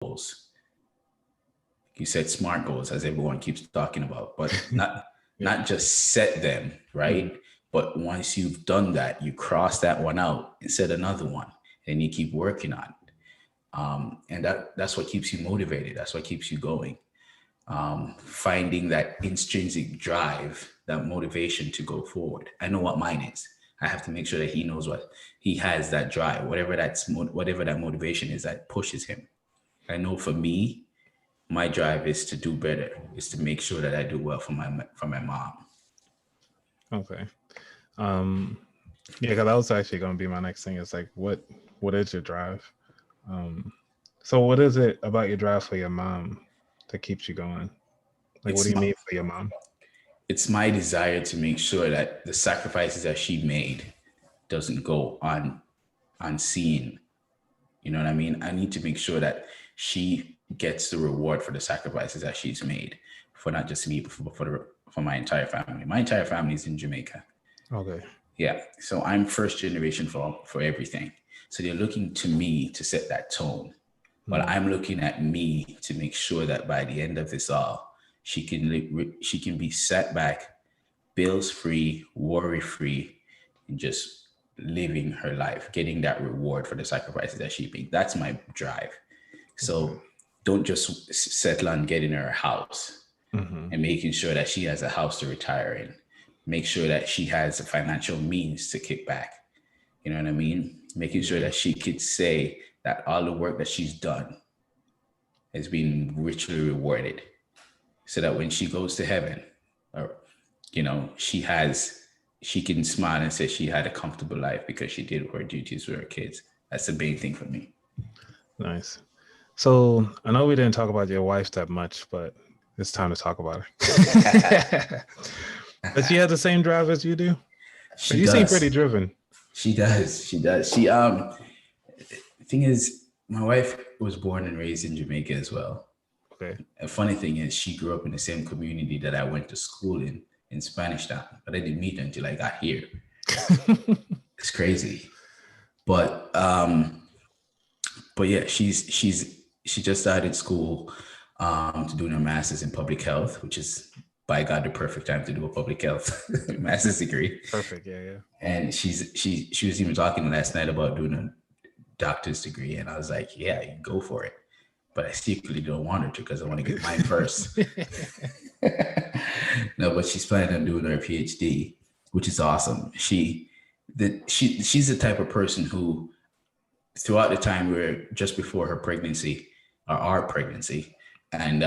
goals. You set smart goals, as everyone keeps talking about, but not Yeah. not just set them, Mhm. right? But once you've done that, you cross that one out and set another one, and you keep working on it. And that's what keeps you motivated. That's what keeps you going. Finding that intrinsic drive, that motivation to go forward. I know what mine is. I have to make sure that he knows what he has, that drive, whatever that motivation is that pushes him. I know for me, my drive is to do better, is to make sure that I do well for my mom. Okay. Um, yeah, because that was actually going to be my next thing. Is like, what is your drive? Um, so what is it about your drive for your mom that keeps you going? Like, what do It's you my, mean for your mom? it's my desire to make sure that the sacrifices that she made doesn't go unseen. You know what I mean? I need to make sure that she gets the reward for the sacrifices that she's made, for not just me, but for my entire family. My entire family is in Jamaica. Okay. Yeah, so I'm first generation for everything. So they're looking to me to set that tone. But Mm. I'm looking at me to make sure that by the end of this all, she can be set back, bills free, worry free, and just living her life, getting that reward for the sacrifices that she made. That's my drive. Okay. So don't just settle on getting her a house Hmm. and making sure that she has a house to retire in. Make sure that she has the financial means to kick back. You know what I mean? Making sure Yeah. that she could say that all the work that she's done has been richly rewarded, so that when she goes to heaven, or she can smile and say she had a comfortable life because she did her duties with her kids. That's the main thing for me. Nice. So I know we didn't talk about your wife that much, but it's time to talk about her. Does she have the same drive as you do? She Because you seem pretty does. driven. She does. She does. The thing is, my wife was born and raised in Jamaica as well. Okay. A funny thing is, she grew up in the same community that I went to school in Spanish Town, but I didn't meet her until I got here. It's crazy. But yeah, she just started school to do her master's in public health, which is by God the perfect time to do a public health master's degree. Perfect. Yeah, yeah. And she was even talking last night about doing a doctor's degree, and I was like, yeah, you go for it. But I secretly don't want her to because I want to get mine first. No, but she's planning on doing her PhD, which is awesome. She's the type of person who, throughout the time where just before her pregnancy, or our pregnancy, and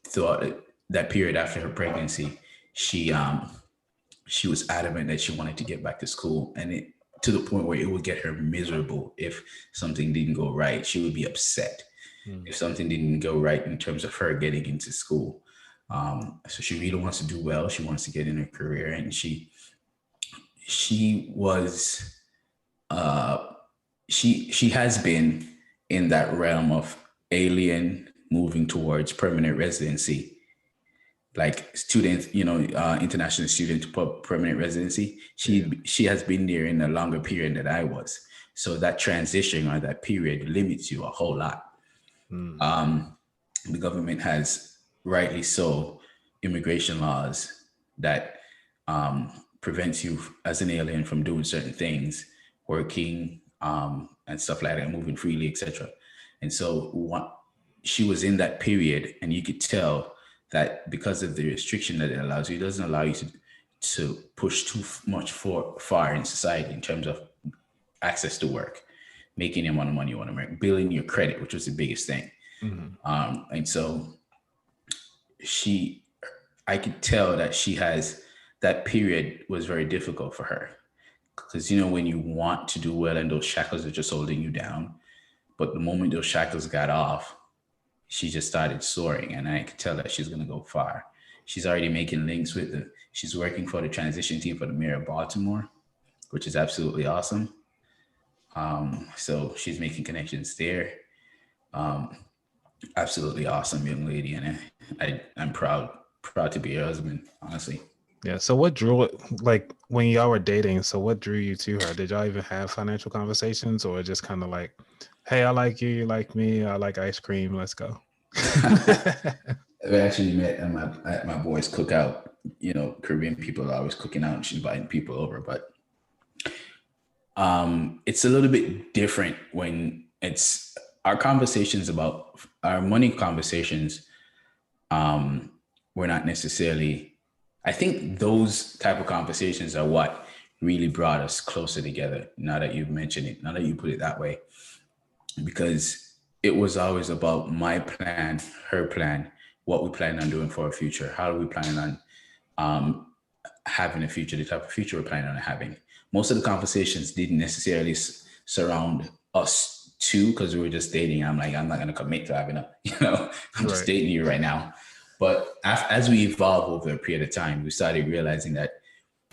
throughout that period after her pregnancy, she she was adamant that she wanted to get back to school, and it to the point where it would get her miserable if something didn't go right. She would be upset Mm. if something didn't go right in terms of her getting into school. So she really wants to do well. She wants to get in her career, and she was uh, she has been in that realm of alien moving towards permanent residency, like student, international student to permanent residency. Yeah. She has been there in a longer period than I was. So that transition or that period limits you a whole lot. Mm. Um, the government has, rightly so, immigration laws that um, prevents you as an alien from doing certain things, working and stuff like that, moving freely, etc. And so she was in that period, and you could tell that because of the restriction that it allows you, it doesn't allow you to push too much far in society in terms of access to work, making the amount of money you want to make, building your credit, which was the biggest thing. Hmm. And so she, I could tell that she has, that period was very difficult for her, because when you want to do well and those shackles are just holding you down, but the moment those shackles got off, she just started soaring, and I could tell that she's going to go far. She's already making links with she's working for the transition team for the mayor of Baltimore, which is absolutely awesome. So she's making connections there. Um, Absolutely awesome young lady, and I'm proud to be her husband, honestly. Yeah. So what drew it, like when y'all were dating? So what drew you to her? Did y'all even have financial conversations, or just kind of like, hey, I like you, you like me, I like ice cream, let's go? We actually met at my boy's cookout. You know, Korean people are always cooking out and she's inviting people over, but it's a little bit different when it's our conversations about our money conversations. We're not necessarily. I think those type of conversations are what really brought us closer together. Now that you've mentioned it, now that you put it that way, because it was always about my plan, her plan, what we plan on doing for our future, how do we plan on having a future, the type of future we're planning on having. Most of the conversations didn't necessarily surround us two because we were just dating. I'm like, I'm not going to commit to having a, I'm just Right. dating you right now. But as we evolved over a period of time, we started realizing that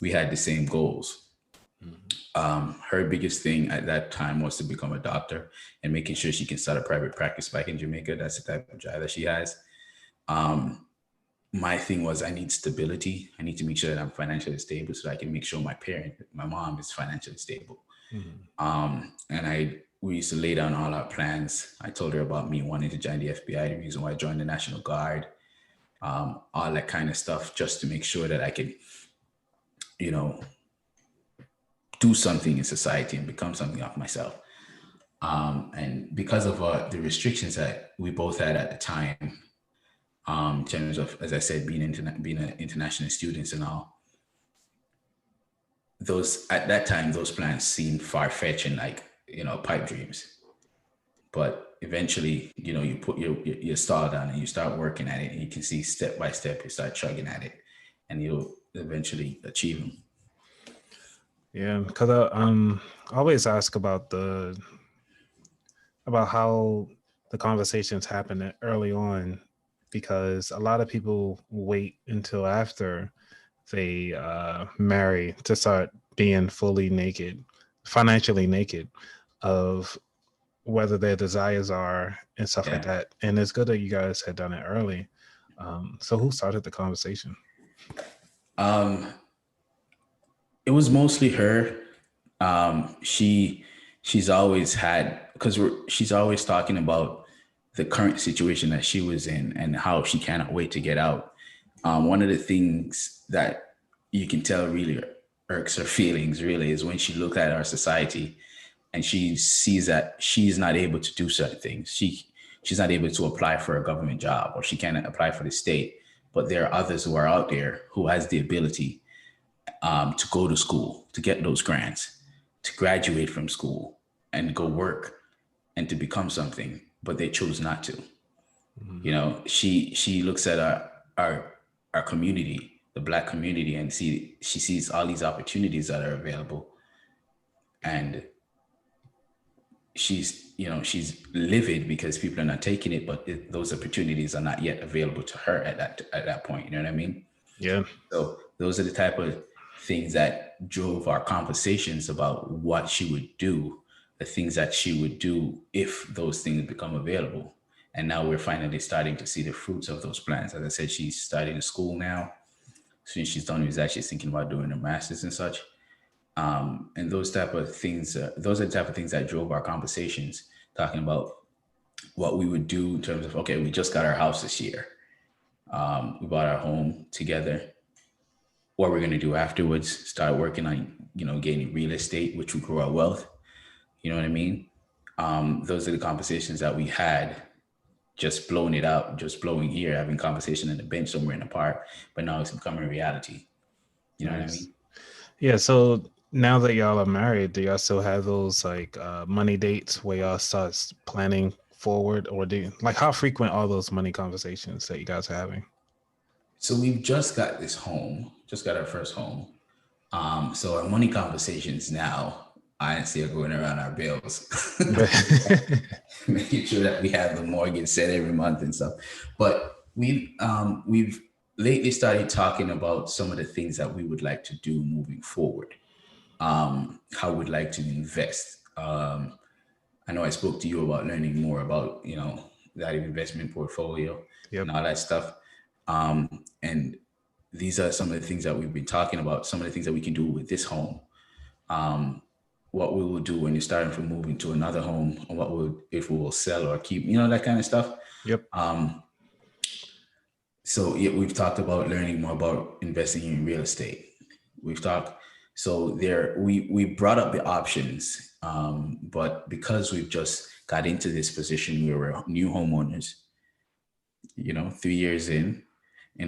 we had the same goals. Her biggest thing at that time was to become a doctor and making sure she can start a private practice back in Jamaica. That's the type of drive that she has. My thing was I need stability. I need to make sure that I'm financially stable so that I can make sure my mom is financially stable. Mhm. And we used to lay down all our plans. I told her about me wanting to join the FBI, the reason why I joined the National Guard, all that kind of stuff, just to make sure that I could, you know, do something in society and become something of myself. And because of the restrictions that we both had at the time, in terms of, as I said, being an international students and all, those at that time those plans seemed far fetched and like pipe dreams. But eventually, you put your stall down and you start working at it, and you can see step by step you start chugging at it, and you'll eventually achieve them. Yeah, because I always ask about how the conversations happen early on, because a lot of people wait until after they marry to start being fully naked, financially naked, of whether their desires are and stuff like Yeah. that. And it's good that you guys had done it early. So who started the conversation? um it was mostly her. She's always had, because she's always talking about the current situation that she was in and how she cannot wait to get out. One of the things that you can tell really irks her feelings really is when she looks at our society and she sees that she's not able to do certain things. She's not able to apply for a government job, or she cannot apply for the state. But there are others who are out there who has the ability to go to school, to get those grants, to graduate from school and go work and to become something, but they chose not to. Mhm. She looks at our our community, the Black community, and she sees all these opportunities that are available, and she's livid because people are not taking it, but those opportunities are not yet available to her at that point. You know what I mean? Yeah. So those are the type of things that drove our conversations about what she would do, the things that she would do if those things become available. And now we're finally starting to see the fruits of those plans. As I said, she's starting school now. Soon as she's done with that, she's thinking about doing her masters and such. And those type of things, those are the type of things that drove our conversations, talking about what we would do in terms of, okay, we just got our house this year. We bought our home together. What we're going to do afterwards, start working on, gaining real estate, which will grow our wealth. You know what I mean? Those are the conversations that we had, just blowing it out, just blowing here, having conversation in the bench somewhere in the park, but now it's becoming reality. You know what I Nice. mean? Yeah. So now that y'all are married, do y'all still have those like money dates where y'all start planning forward, or do like how frequent are those money conversations that you guys are having? So we've just got this home, just got our first home. So our money conversations now, honestly, are going around our bills, making sure that we have the mortgage set every month and stuff. But we've lately started talking about some of the things that we would like to do moving forward. How we'd like to invest. I know I spoke to you about learning more about that investment portfolio Yep. and all that stuff. And these are some of the things that we've been talking about, some of the things that we can do with this home. Um, what we will do when you're starting from moving to another home, and what will if we will sell or keep, that kind of stuff. Yep. So yeah, we've talked about learning more about investing in real estate. We've talked so there we brought up the options, but because we've just got into this position, we were new homeowners. 3 years in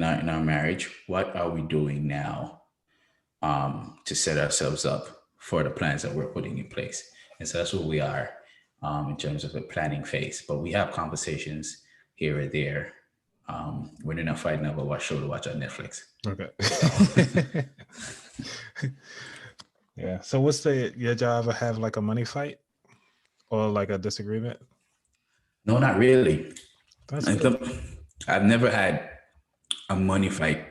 our marriage, what are we doing now to set ourselves up for the plans that we're putting in place? And so that's where we are in terms of the planning phase. But we have conversations here or there when we're not fighting over what show to watch on Netflix. Okay. So Yeah. So what's your job ever have like a money fight or like a disagreement? no, not really. That's I good. think I've never had a money fight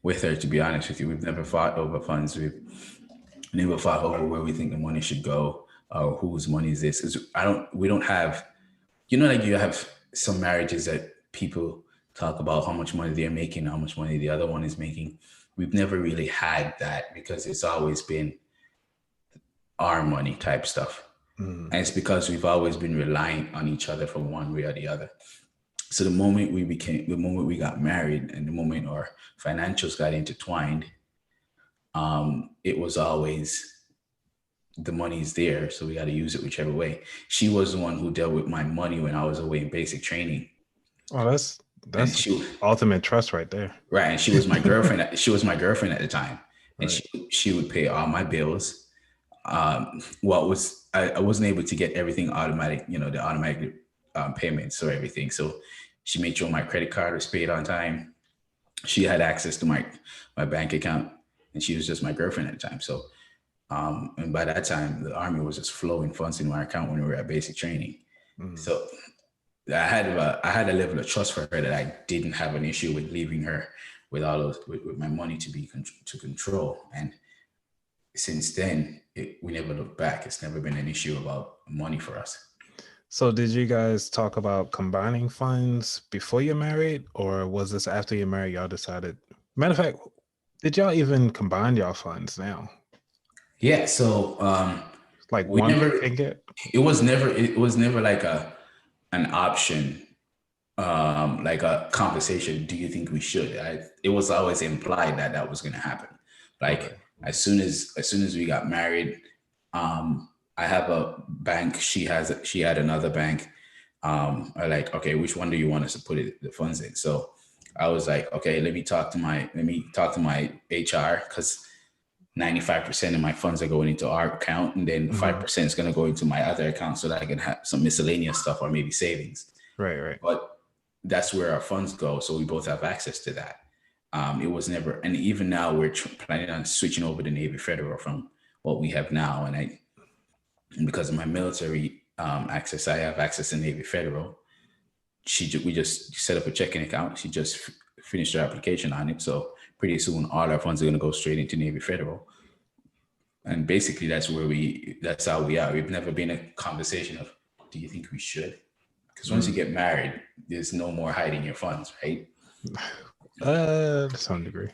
with her. To be honest with you, we've never fought over funds. We've never fought over where we think the money should go or whose money is this. We don't have, like you have some marriages that people talk about how much money they're making, how much money the other one is making. We've never really had that because it's always been our money type stuff. Mm. And it's because we've always been reliant on each other from one way or the other. So the moment we got married and the moment our financials got intertwined, it was always the money's there, so we got to use it whichever way. She was the one who dealt with my money when I was away in basic training. Oh, And that's she ultimate trust right there. right, and she was my girlfriend. She was my girlfriend at the time, and Right. she would pay all my bills. I wasn't able to get everything automatic, the automatic payments or everything. So she made sure my credit card was paid on time. She had access to my bank account, and she was just my girlfriend at the time. So, and by that time, the army was just flowing funds in my account when we were at basic training. Mm. So I had a level of trust for her that I didn't have an issue with leaving her with all those with my money to control. And since then, we never looked back. It's never been an issue about money for us. So did you guys talk about combining funds before you're married, or was this after you're married y'all decided? Matter of fact, did y'all even combine y'all funds now? Yeah. So Like we one never. can get? It was never like an option, like a conversation. Do you think we should? It was always implied that was going to happen. Okay. Like as soon as we got married, I have a bank. She had another bank. I like, okay, which one do you want us to put the funds in? So I was like, okay, let me talk to my HR, because 95% of my funds are going into our account, and then 5% is going to go into my other account so that I can have some miscellaneous stuff or maybe savings. Right. But that's where our funds go. So we both have access to that. It was never, and even now we're planning on switching over to Navy Federal from what we have now. And because of my military access, I have access to Navy Federal. We just set up a checking account. She just finished her application on it. So pretty soon all our funds are going to go straight into Navy Federal. And basically that's how we are. We've never been a conversation of, do you think we should? Because once you get married, there's no more hiding your funds, right? To some degree.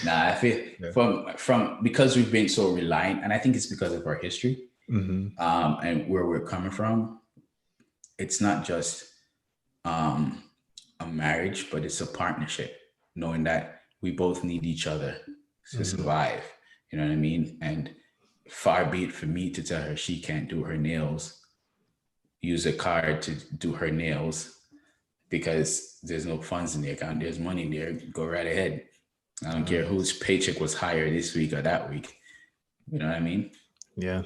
I feel from because we've been so reliant, and I think it's because of our history, and where we're coming from. It's not just a marriage, but it's a partnership, knowing that we both need each other to survive. You know what I mean? And far be it for me to tell her she can't do her nails, use a card to do her nails, because there's no funds in the account. There's money there. Go right ahead. I don't care whose paycheck was higher this week or that week. You know what I mean? Yeah.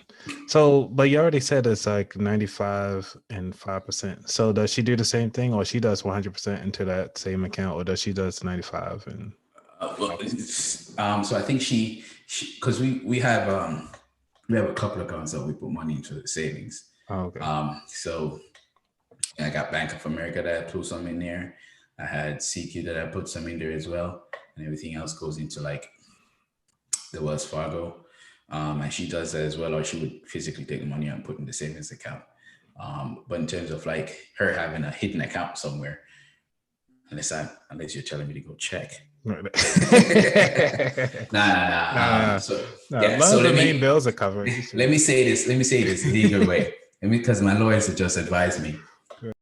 So, but you already said it's like 95 and 5%. So does she do the same thing, or she does 100% into that same account, or does she does 95 and So I think because we have a couple of accounts that we put money into the savings. okay. So I got Bank of America that I put some in there. I had CQ that I put some in there as well, and everything else goes into like the Wells Fargo. And she does that as well, or she would physically take the money out and put in the savings account. But in terms of like her having a hidden account somewhere, unless you're telling me to go check. Nah. Nah. So As yeah. long So as the main bills are covered. let me say this the legal way. Because my lawyers have just advised me.